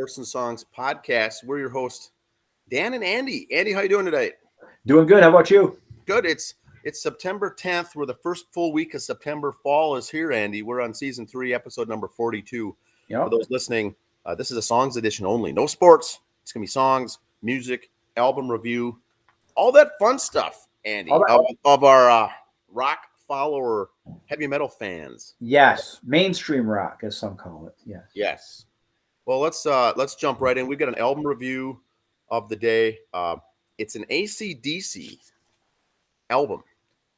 Sports and Songs podcast. We're your hosts, Dan and Andy. Andy, how you doing today? Doing good. How about you? Good. It's September 10th. We're the first full week of September. Fall is here, Andy. We're on season 3, episode number 42. Yep. For those listening, this is a songs edition only. No sports. It's gonna be songs, music, album review, all that fun stuff, Andy, of our rock follower, heavy metal fans. Yes, mainstream rock, as some call it. Yes. Yes. Well, let's jump right in. We've got an album review of the day. It's an AC/DC album,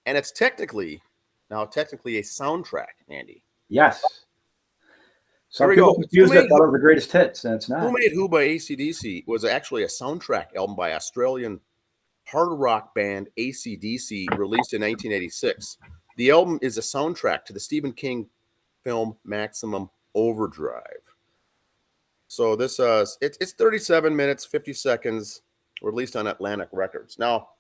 and it's technically a soundtrack, Andy. Yes. Some people confuse it thought of the greatest hits, and it's not. Who Made Who by AC/DC was actually a soundtrack album by Australian hard rock band AC/DC, released in 1986. The album is a soundtrack to the Stephen King film Maximum Overdrive. So this it's 37 minutes, 50 seconds, released on Atlantic Records. Now,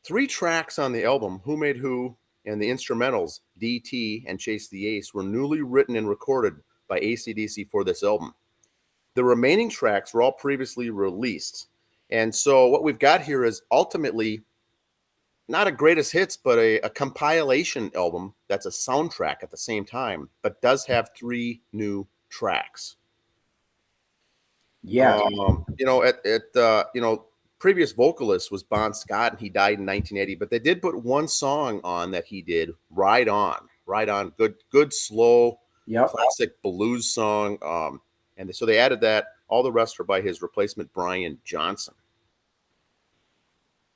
3 tracks on the album, Who Made Who, and the instrumentals, DT and Chase the Ace, were newly written and recorded by AC/DC for this album. The remaining tracks were all previously released. And so what we've got here is ultimately not a greatest hits, but a compilation album that's a soundtrack at the same time, but does have 3 new tracks. Yeah. Previous vocalist was Bon Scott, and he died in 1980, but they did put one song on that he did, Ride On. Good, slow, classic blues song. And so they added that. All the rest are by his replacement, Brian Johnson.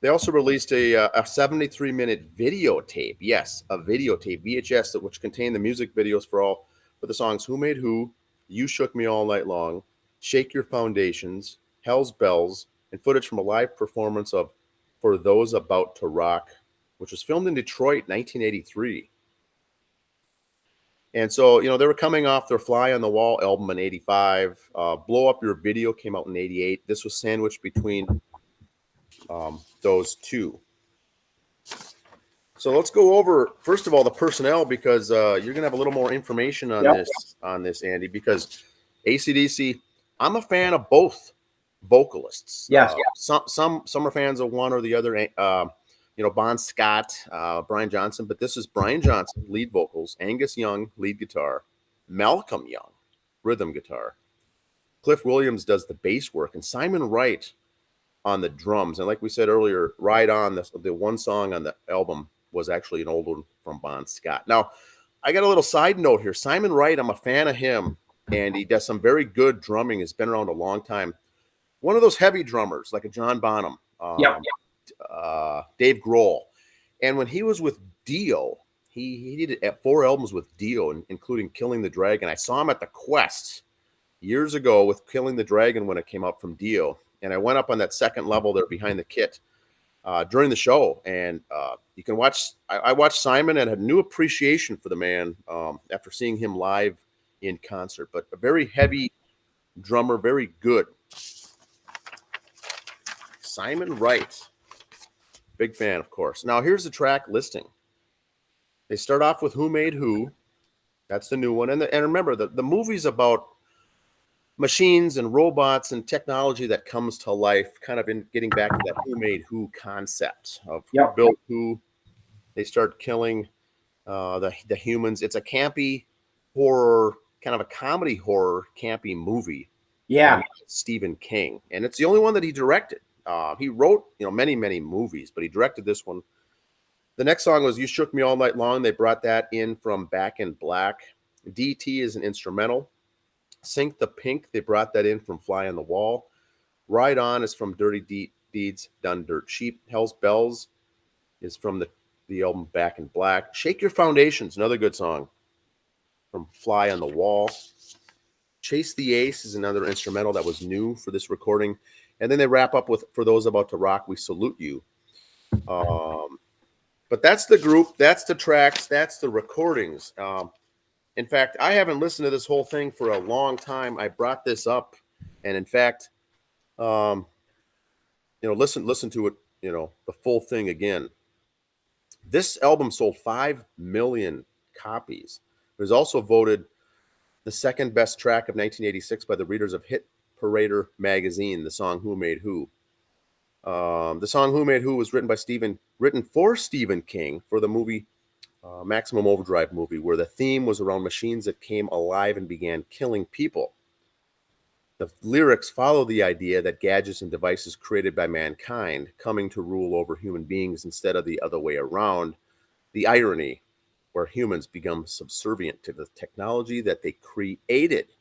They also released a 73-minute videotape. Yes, a videotape, VHS, which contained the music videos for the songs Who Made Who, You Shook Me All Night Long, Shake Your Foundations, Hell's Bells, and footage from a live performance of For Those About to Rock, which was filmed in Detroit, 1983. And so, they were coming off their Fly on the Wall album in 85. Blow Up Your Video came out in 88. This was sandwiched between those two. So let's go over, first of all, the personnel, because you're going to have a little more information on this, Andy, because AC/DC, I'm a fan of both vocalists. Yes. Some are fans of one or the other. Bon Scott, Brian Johnson, but this is Brian Johnson, lead vocals, Angus Young, lead guitar, Malcolm Young, rhythm guitar, Cliff Williams does the bass work, and Simon Wright on the drums. And like we said earlier, Ride On, the one song on the album, was actually an old one from Bon Scott. Now, I got a little side note here. Simon Wright, I'm a fan of him, and he does some very good drumming. He's been around a long time. One of those heavy drummers, like a John Bonham. Dave Grohl. And when he was with Dio, he did 4 albums with Dio, including Killing the Dragon. I saw him at the Quest years ago with Killing the Dragon when it came out from Dio. And I went up on that second level there behind the kit during the show. And you can watch, I watched Simon and had a new appreciation for the man after seeing him live in concert. But a very heavy drummer, very good. Simon Wright. Big fan, of course. Now, here's the track listing. They start off with Who Made Who. That's the new one. And remember, the movie's about machines and robots and technology that comes to life, kind of in getting back to that Who Made Who concept of who built who. They start killing the humans. It's a campy horror, kind of a comedy horror, campy movie. Yeah. Stephen King. And it's the only one that he directed. He wrote, many, many movies, but he directed this one. The next song was You Shook Me All Night Long. They brought that in from Back in Black. DT is an instrumental. Sink the Pink, they brought that in from Fly on the Wall. Ride On is from Dirty Deeds Done Dirt Cheap. Hell's Bells is from the album Back in Black. Shake Your Foundations, another good song from Fly on the Wall. Chase the Ace is another instrumental that was new for this recording. And then they wrap up with For Those About to Rock, We Salute You. But that's the group, that's the tracks, that's the recordings. In fact, I haven't listened to this whole thing for a long time. I brought this up, and in fact, listen to it, the full thing again. This album sold 5 million copies. It was also voted the second best track of 1986 by the readers of Hit Parador magazine, the song Who Made Who. The song Who Made Who was written for Stephen King for the movie Maximum Overdrive movie, where the theme was around machines that came alive and began killing people. The lyrics follow the idea that gadgets and devices created by mankind coming to rule over human beings instead of the other way around. The irony, where humans become subservient to the technology that they created. Do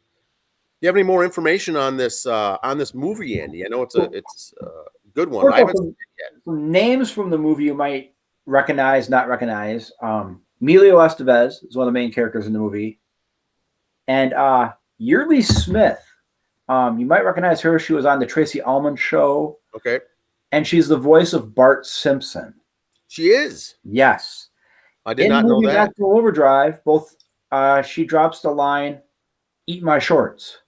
you have any more information on this movie, Andy? I know it's a good one. First I haven't off, seen it yet. some names from the movie you might recognize, not recognize. Emilio Estevez is one of the main characters in the movie. And Yeardley Smith, you might recognize her. She was on the Tracy Ullman show. Okay. And she's the voice of Bart Simpson. She is? Yes. I did not know that. In Maximum Overdrive, both she drops the line, "Eat my shorts."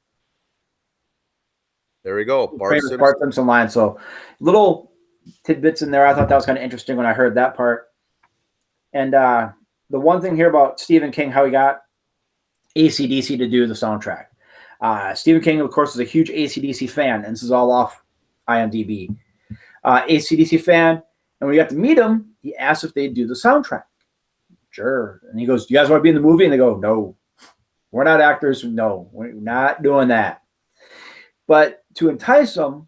There we go. Bart Simpson line. So little tidbits in there. I thought that was kind of interesting when I heard that part. And the one thing here about Stephen King, how he got AC/DC to do the soundtrack. Stephen King, of course, is a huge AC/DC fan, and this is all off IMDb. AC/DC fan, and when we got to meet him, he asked if they'd do the soundtrack. Sure. And he goes, "Do you guys want to be in the movie?" And they go, "No, we're not actors. No, we're not doing that." But to entice them,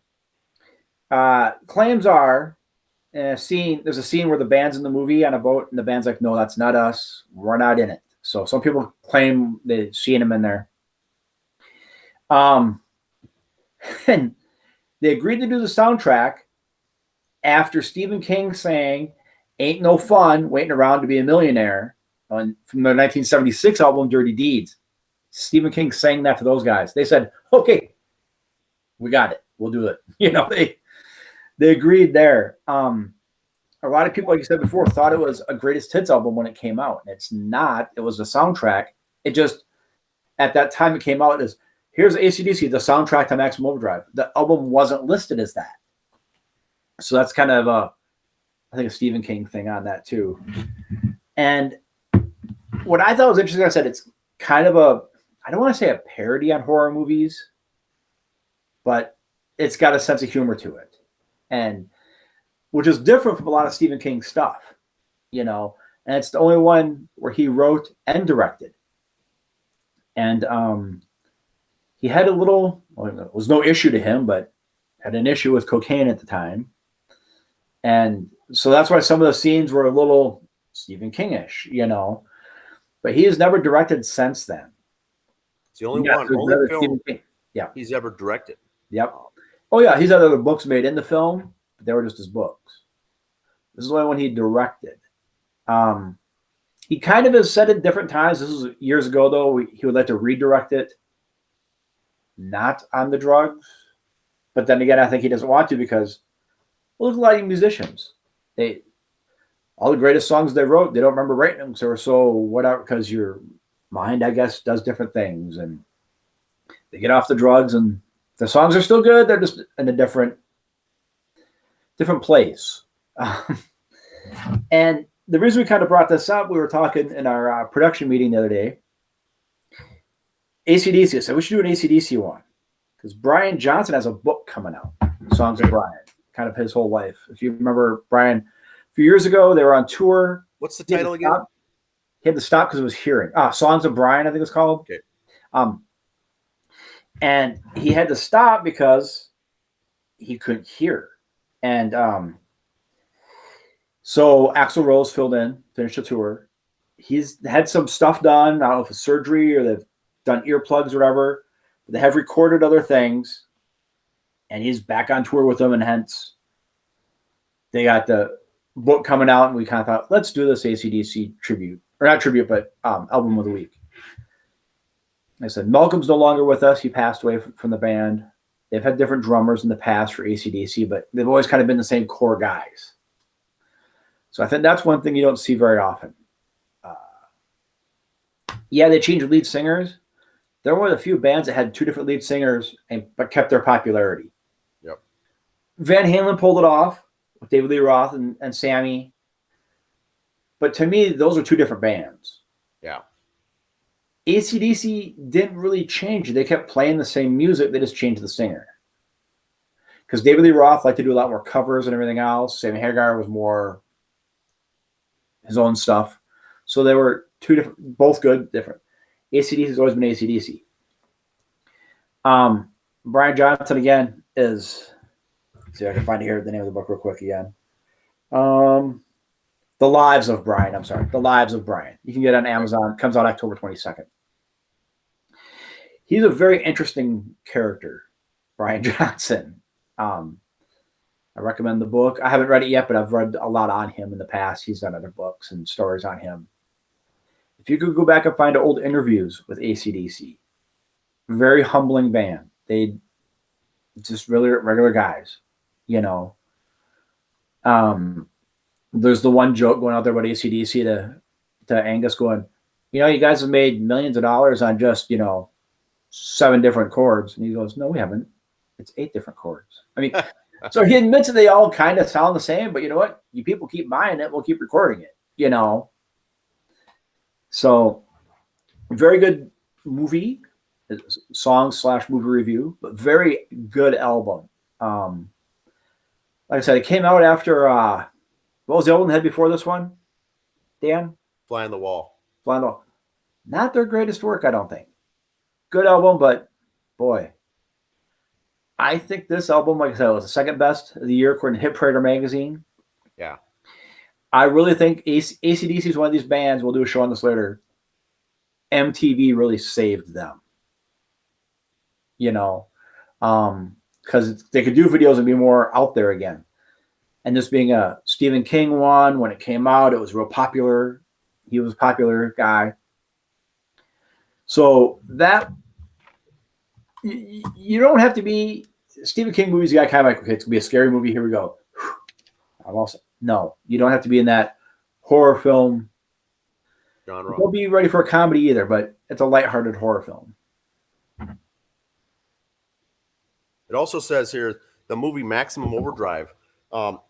claims are there's a scene where the band's in the movie on a boat, and the band's like, "No, that's not us. We're not in it." So some people claim they've seen him in there. And they agreed to do the soundtrack after Stephen King sang "Ain't No Fun Waiting Around to Be a Millionaire" from the 1976 album Dirty Deeds. Stephen King sang that to those guys. They said, "Okay, we got it. We'll do it." They agreed there. A lot of people, like you said before, thought it was a greatest hits album when it came out. And it's not. It was a soundtrack. It just, at that time it came out as, here's AC/DC, the soundtrack to Maximum Overdrive. The album wasn't listed as that. So that's kind of I think a Stephen King thing on that too. And what I thought was interesting, I said it's kind of I don't want to say a parody on horror movies, but it's got a sense of humor to it. And which is different from a lot of Stephen King stuff, and it's the only one where he wrote and directed. And he had it was no issue to him, but had an issue with cocaine at the time. And so that's why some of the scenes were a little Stephen King-ish, but he has never directed since then. It's the only film he's ever directed. Yep. Oh yeah, he's had other books made into film, but they were just his books. This is the only one he directed. He kind of has said at different times, this was years ago though, he would like to redirect it, not on the drugs. But then again, I think he doesn't want to because, well, look at a lot of musicians. All the greatest songs they wrote, they don't remember writing them because they were so whatever, because your mind, I guess, does different things. And they get off the drugs and the songs are still good. They're just in a different place. And the reason we kind of brought this up, we were talking in our production meeting the other day. AC/DC. So we should do an AC/DC one because Brian Johnson has a book coming out, Songs of Brian, kind of his whole life. If you remember Brian, a few years ago, they were on tour. What's the title again? He had to stop because it was hearing. Songs of Brian, I think it's called. Okay. And he had to stop because he couldn't hear. And so Axl Rose filled in, finished the tour. He's had some stuff done. I don't know if it's surgery or they've done earplugs or whatever. But they have recorded other things. And he's back on tour with them. And hence, they got the book coming out. And we kind of thought, let's do this AC/DC tribute. Or not tribute, but album of the week. I said, Malcolm's no longer with us. He passed away from the band. They've had different drummers in the past for AC/DC, but they've always kind of been the same core guys. So I think that's one thing you don't see very often. They changed lead singers. There were a few bands that had two different lead singers, but kept their popularity. Yep. Van Halen pulled it off with David Lee Roth and Sammy. But to me, those are two different bands. Yeah. AC/DC didn't really change. They kept playing the same music. They just changed the singer. Because David Lee Roth liked to do a lot more covers and everything else. Sammy Hagar was more his own stuff. So they were two different, both good, different. AC/DC has always been AC/DC. Brian Johnson again is, let's see if I can find it here, the name of the book real quick again. The Lives of Brian. I'm sorry. The Lives of Brian. You can get it on Amazon. It comes out October 22nd. He's a very interesting character, Brian Johnson. I recommend the book. I haven't read it yet, but I've read a lot on him in the past. He's done other books and stories on him. If you could go back and find old interviews with AC/DC, very humbling band. They just really regular guys, you know. There's the one joke going out there about AC/DC to Angus going, you know, you guys have made millions of dollars on just, you know, 7 different chords. And he goes, no, we haven't. It's 8 different chords. I mean, so he admits that they all kind of sound the same, but you know what? You people keep buying it, we'll keep recording it, you know. So very good movie, song/movie review, but very good album. Like I said, it came out after what was the album they had before this one? Dan? Fly on the Wall. Fly on the Wall. Not their greatest work, I don't think. Good album, but boy, I think this album, like I said, was the second best of the year according to Hit Parader magazine. Yeah. I really think AC/DC is one of these bands, we'll do a show on this later, MTV really saved them. You know, because they could do videos and be more out there again. And this being a Stephen King one, when it came out, it was real popular. He was a popular guy. So that, you don't have to be, Stephen King movies, you got kind of like, okay, it's going to be a scary movie, here we go. I'm also, no, you don't have to be in that horror film genre. Don't be ready for a comedy either, but it's a lighthearted horror film. It also says here, the movie Maximum Overdrive.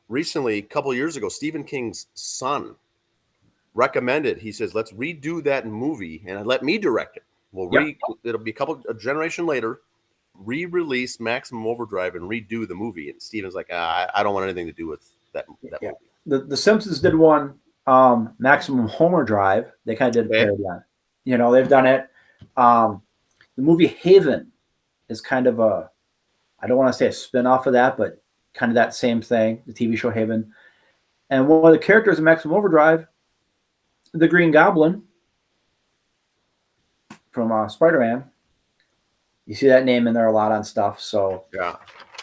Recently, a couple of years ago, Stephen King's son recommended, he says, let's redo that movie and let me direct it. Well, it'll be a generation later, re-release Maximum Overdrive and redo the movie. And Stephen's like, I don't want anything to do with that movie. The Simpsons did one, Maximum Homer Drive. They kind of did a parody on it. You know, they've done it. The movie Haven is kind of a, I don't want to say a spin-off of that, but kind of that same thing, the TV show Haven. And one of the characters in Maximum Overdrive, the Green Goblin from Spider-Man. You see that name in there a lot on stuff. So yeah,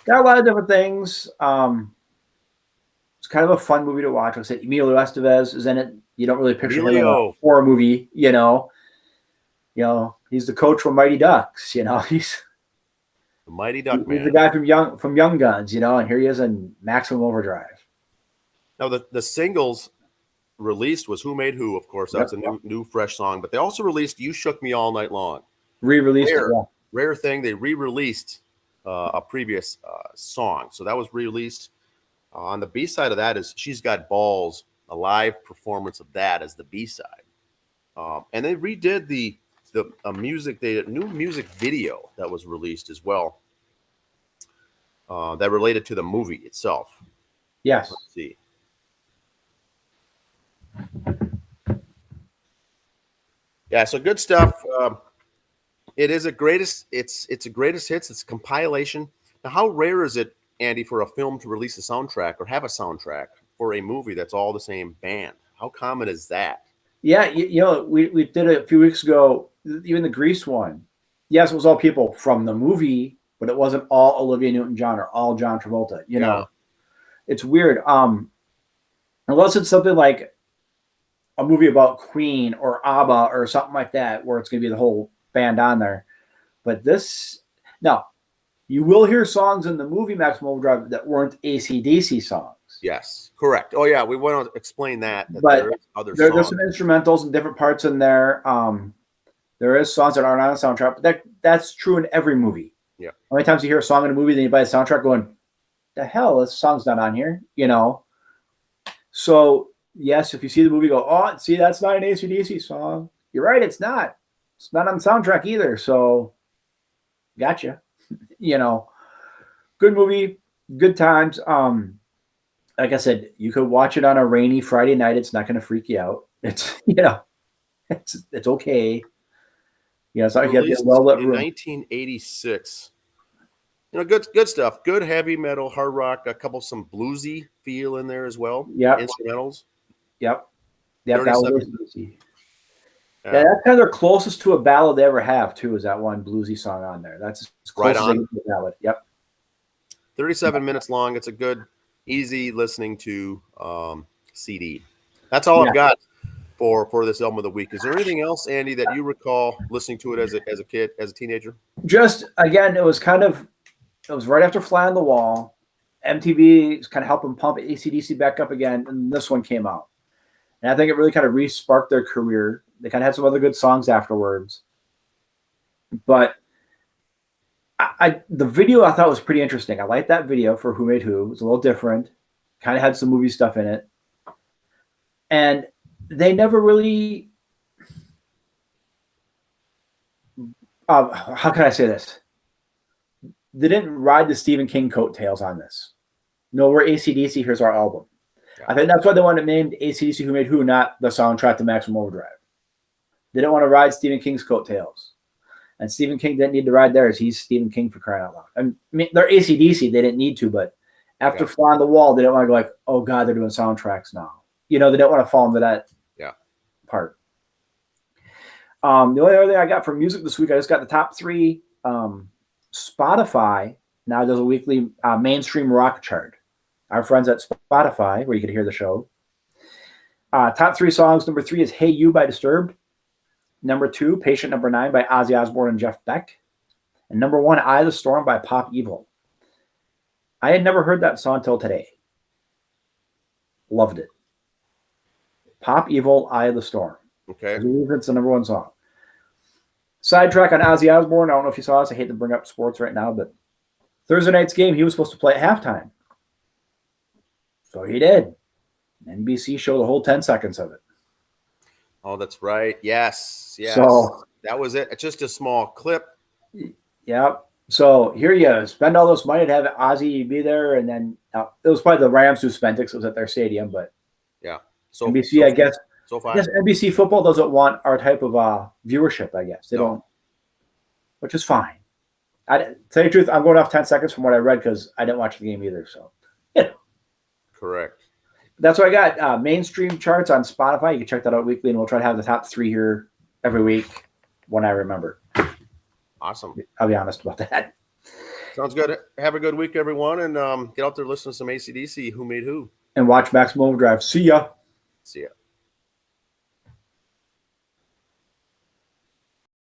got a lot of different things. It's kind of a fun movie to watch. Like I said, Emilio Estevez is in it. You don't really picture him in a horror movie, you know. You know, he's the coach from Mighty Ducks. You know, he's the Mighty Duck Man. He's the guy from Young Guns. You know, and here he is in Maximum Overdrive. Now the singles released was Who Made Who, of course. That's a new fresh song. But they also released You Shook Me All Night Long. Re-released Rare thing. They re-released a previous song. So that was re-released. On the B-side of that is She's Got Balls, a live performance of that as the B-side. And they redid the new music video that was released as well. That related to the movie itself. Yes. Let's see. Yeah, so good stuff. It is a greatest. It's a greatest hits. It's a compilation. Now, how rare is it, Andy, for a film to release a soundtrack or have a soundtrack for a movie that's all the same band? How common is that? Yeah, you know, we did it a few weeks ago. Even the Grease one. Yes, it was all people from the movie, but it wasn't all Olivia Newton-John or all John Travolta. You know, it's weird. Unless it's something like a movie about Queen or ABBA or something like that, where it's going to be the whole band on there. But this, now, you will hear songs in the movie Maximum Overdrive that weren't AC/DC songs. Yes, correct. Oh, yeah, we want to explain that but there's some instrumentals and different parts in there. There is songs that aren't on the soundtrack, but that's true in every movie. Yeah. How many times you hear a song in a movie, then you buy the soundtrack going, the hell, this song's not on here, you know? So, yes, if you see the movie, go, oh, see, that's not an AC/DC song. You're right, it's not. It's not on the soundtrack either. So, gotcha. Good movie, good times. Like I said, you could watch it on a rainy Friday night. It's not going to freak you out. It's it's okay. It's not like you have to Released get a well lit in room. 1986. Good stuff. Good heavy metal, hard rock, some bluesy feel in there as well. Yep. Instrumentals. Yep. That was bluesy. Yeah, that's kind of their closest to a ballad they ever have, too, is that one bluesy song on there. That's as close as they get to a ballad. Yep. 37 minutes long. It's a good, easy listening to CD. That's all I've got for this album of the week. Is there anything else, Andy, that you recall listening to it as a kid, as a teenager? Just, again, it was right after Fly on the Wall. MTV was kind of helping pump AC/DC back up again, and this one came out. And I think it really kind of re-sparked their career. They kind of had some other good songs afterwards. But the video I thought was pretty interesting. I liked that video for Who Made Who. It was a little different. Kind of had some movie stuff in it. And they never really how can I say this? They didn't ride the Stephen King coattails on this. No, we're AC/DC. Here's our album. I think that's why they wanted to name AC/DC Who Made Who, not the soundtrack to Maximum Overdrive. They didn't want to ride Stephen King's coattails. And Stephen King didn't need to ride theirs. He's Stephen King, for crying out loud. I mean, they're AC/DC. They didn't need to, but after Fly on the Wall, they didn't want to go like, oh, God, they're doing soundtracks now. They didn't want to fall into that part. The only other thing I got for music this week, I just got the top 3. Spotify now does a weekly mainstream rock chart. Our friends at Spotify, where you can hear the show. Top 3 songs. Number 3 is Hey You by Disturbed. Number 2, Patient Number 9 by Ozzy Osbourne and Jeff Beck. And number 1, Eye of the Storm by Pop Evil. I had never heard that song until today. Loved it. Pop Evil, Eye of the Storm. Okay. I believe it's the number 1 song. Sidetrack on Ozzy Osbourne. I don't know if you saw this. I hate to bring up sports right now, but Thursday night's game, he was supposed to play at halftime. So he did. NBC showed the whole 10 seconds of it. Oh, that's right. Yes. So that was it. It's just a small clip. Yeah. So here you spend all this money to have Ozzy be there, and then it was probably the Rams who spent it because it was at their stadium. But so NBC, I guess NBC football doesn't want our type of viewership. I guess they don't, which is fine. To tell you the truth, I'm going off 10 seconds from what I read because I didn't watch the game either. So, correct. That's what I got. Mainstream charts on Spotify. You can check that out weekly, and we'll try to have the top 3 here every week when I remember. Awesome. I'll be honest about that. Sounds good. Have a good week, everyone, and get out there, listen to some AC/DC. Who Made Who? And watch Maximum Overdrive. See ya. See ya.